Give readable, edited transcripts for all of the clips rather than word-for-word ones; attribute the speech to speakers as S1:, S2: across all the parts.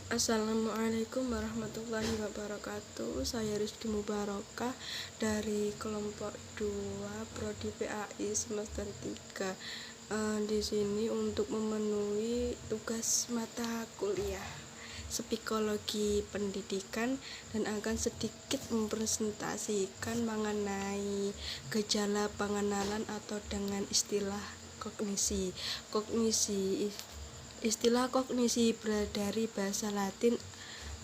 S1: Assalamualaikum warahmatullahi wabarakatuh. Saya Rizky Mubarokah dari kelompok 2 Prodi PAI semester 3. Di sini untuk memenuhi tugas mata kuliah psikologi pendidikan dan akan sedikit mempresentasikan mengenai gejala pengenalan atau dengan istilah kognisi. Istilah kognisi dari bahasa Latin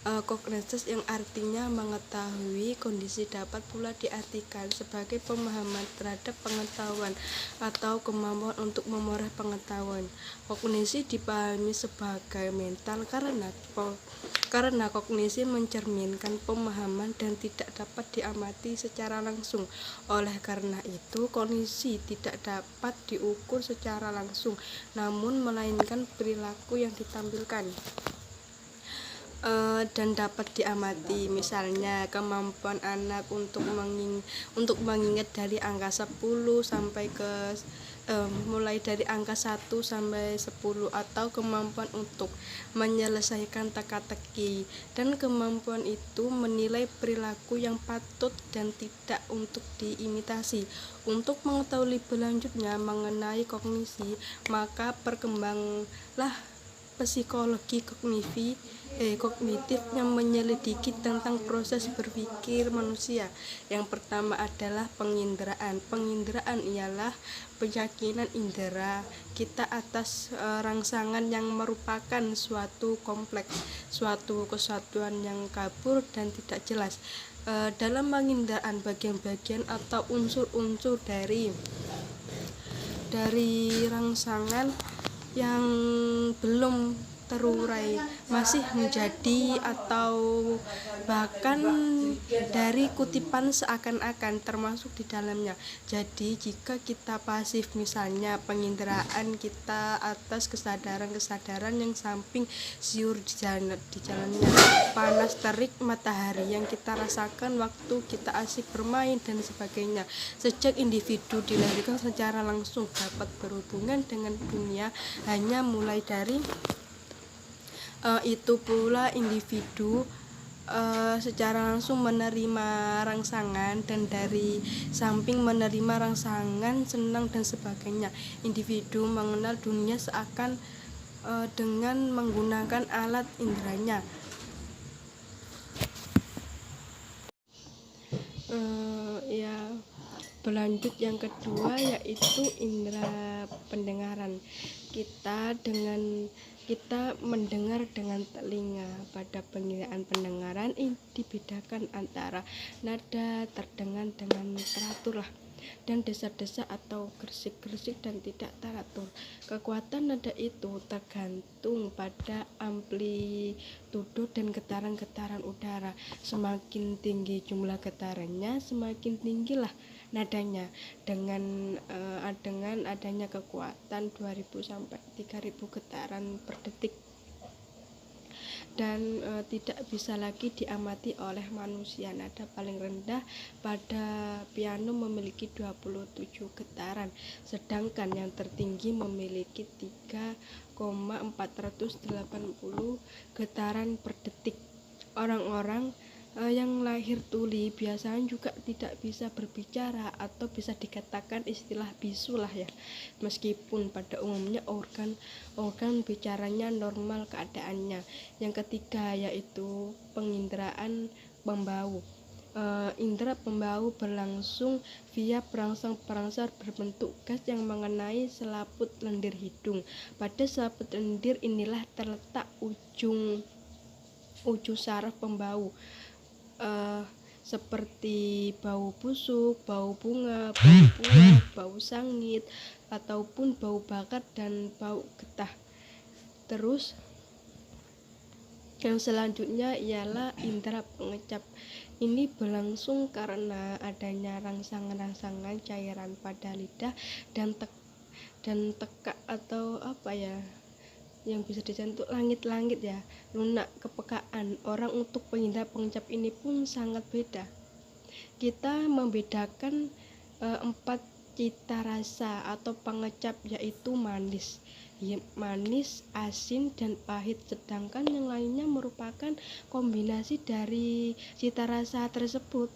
S1: cognitus yang artinya mengetahui. Kondisi dapat pula diartikan sebagai pemahaman terhadap pengetahuan atau kemampuan untuk memperoleh pengetahuan. Kognisi dipahami sebagai mental karena kognisi mencerminkan pemahaman dan tidak dapat diamati secara langsung. Oleh karena itu, kognisi tidak dapat diukur secara langsung, namun melainkan perilaku yang ditampilkan dan dapat diamati. Misalnya kemampuan anak untuk mengingat dari angka 10 sampai ke mulai dari angka 1 sampai 10, atau kemampuan untuk menyelesaikan teka-teki, dan kemampuan itu menilai perilaku yang patut dan tidak untuk diimitasi. Untuk mengetahui lebih lanjutnya mengenai kognisi, maka berkembanglah psikologi kognitif yang menyelidiki tentang proses berpikir manusia. Yang pertama adalah penginderaan. Penginderaan ialah keyakinan indera kita atas rangsangan yang merupakan suatu kompleks, suatu kesatuan yang kabur dan tidak jelas. Dalam penginderaan, bagian-bagian atau unsur-unsur dari rangsangan yang belum terurai masih menjadi atau bahkan dari kutipan seakan-akan termasuk di dalamnya. Jadi jika kita pasif, misalnya penginderaan kita atas kesadaran yang samping siur di jalannya, panas terik matahari yang kita rasakan waktu kita asik bermain dan sebagainya. Sejak individu dilahirkan secara langsung dapat berhubungan dengan dunia hanya mulai dari itu pula individu secara langsung menerima rangsangan dan dari samping menerima rangsangan senang dan sebagainya. Individu mengenal dunia seakan dengan menggunakan alat inderanya. Berlanjut yang kedua yaitu indera pendengaran. Kita mendengar dengan telinga. Pada pendengaran ini dibedakan antara nada terdengar dengan teratur dan desa-desa atau gersik-gersik dan tidak teratur. Kekuatan nada itu tergantung pada amplitudo dan getaran-getaran udara. Semakin tinggi jumlah getarannya, semakin tinggilah nadanya. Dengan adanya kekuatan 2000 sampai 3000 getaran per detik, dan tidak bisa lagi diamati oleh manusia. Nada paling rendah pada piano memiliki 27 getaran, sedangkan yang tertinggi memiliki 3,480 getaran per detik. Orang-orang yang lahir tuli biasanya juga tidak bisa berbicara atau bisa dikatakan istilah bisu ya, meskipun pada umumnya organ bicaranya normal keadaannya. Yang ketiga yaitu penginderaan pembau. Indera pembau berlangsung via perangsang-perangsang berbentuk gas yang mengenai selaput lendir hidung. Pada selaput lendir inilah terletak ujung saraf pembau, seperti bau busuk, bau bunga, bau buah, bau sangit, ataupun bau bakar dan bau getah. Terus yang selanjutnya ialah indera pengecap. Ini berlangsung karena adanya rangsangan cairan pada lidah dan tekak atau yang bisa disentuh langit-langit lunak kepekaan. Orang untuk pengindera pengecap ini pun sangat beda. Kita membedakan 4 cita rasa atau pengecap, yaitu manis, manis, asin, dan pahit, sedangkan yang lainnya merupakan kombinasi dari cita rasa tersebut.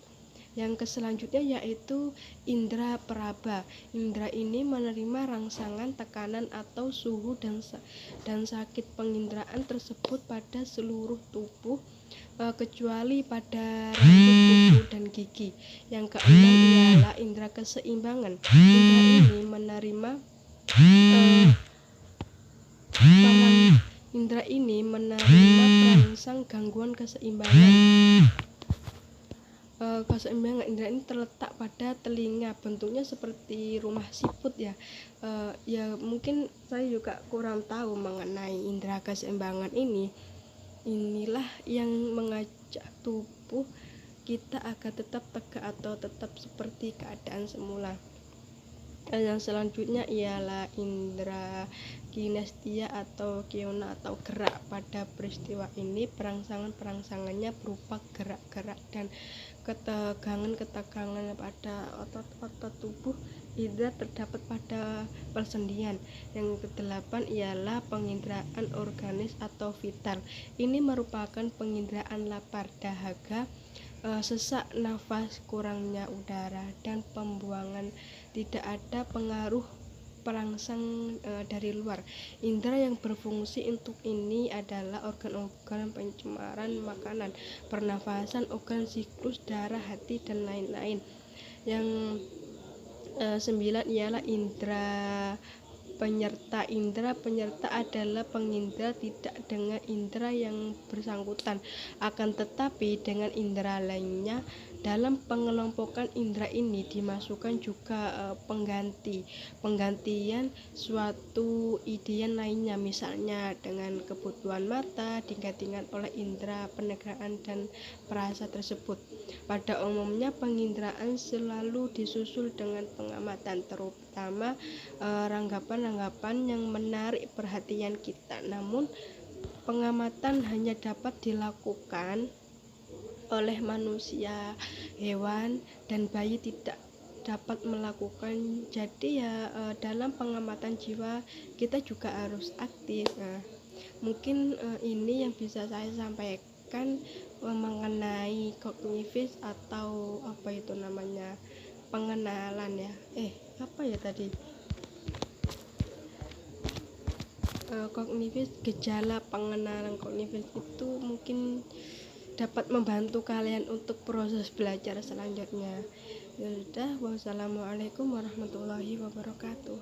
S1: Yang selanjutnya yaitu indera peraba. Indera ini menerima rangsangan, tekanan atau suhu dan sakit penginderaan tersebut pada seluruh tubuh kecuali pada rambut, kuku, dan gigi. Yang keenam ialah indera keseimbangan. Indera ini menerima perangsang gangguan keseimbangan. Keseimbangan indera ini terletak pada telinga, bentuknya seperti rumah siput ya. Ya mungkin saya juga kurang tahu mengenai indera keseimbangan ini. Inilah yang mengajak tubuh kita agar tetap tegak atau tetap seperti keadaan semula. Yang selanjutnya ialah indera kinestia atau kiona atau gerak. Pada peristiwa ini perangsangannya berupa gerak-gerak dan ketegangan pada otot-otot tubuh. Indera terdapat pada persendian. Yang kedelapan ialah penginderaan organis atau vital. Ini merupakan penginderaan lapar, dahaga, sesak nafas, kurangnya udara, dan pembuangan. Tidak ada pengaruh perangsang dari luar. Indera yang berfungsi untuk ini adalah organ-organ pencemaran makanan, pernafasan, organ siklus darah, hati, dan lain-lain. Yang 9 ialah indera penyerta. Indera penyerta adalah pengindera tidak dengan indera yang bersangkutan, akan tetapi dengan indera lainnya. Dalam pengelompokan indera ini dimasukkan juga penggantian suatu idean lainnya, misalnya dengan kebutuhan mata digantikan oleh indera pendengaran dan perasa tersebut. Pada umumnya penginderaan selalu disusul dengan pengamatan, terutama ranggapan-ranggapan yang menarik perhatian kita. Namun pengamatan hanya dapat dilakukan oleh manusia, hewan, dan bayi tidak dapat melakukan. Jadi ya dalam pengamatan jiwa kita juga harus aktif. Mungkin ini yang bisa saya sampaikan mengenai kognitif atau apa itu namanya, pengenalan ya. Apa ya tadi? Kognitif, gejala pengenalan kognitif itu mungkin dapat membantu kalian untuk proses belajar selanjutnya. Ya sudah, wassalamualaikum warahmatullahi wabarakatuh.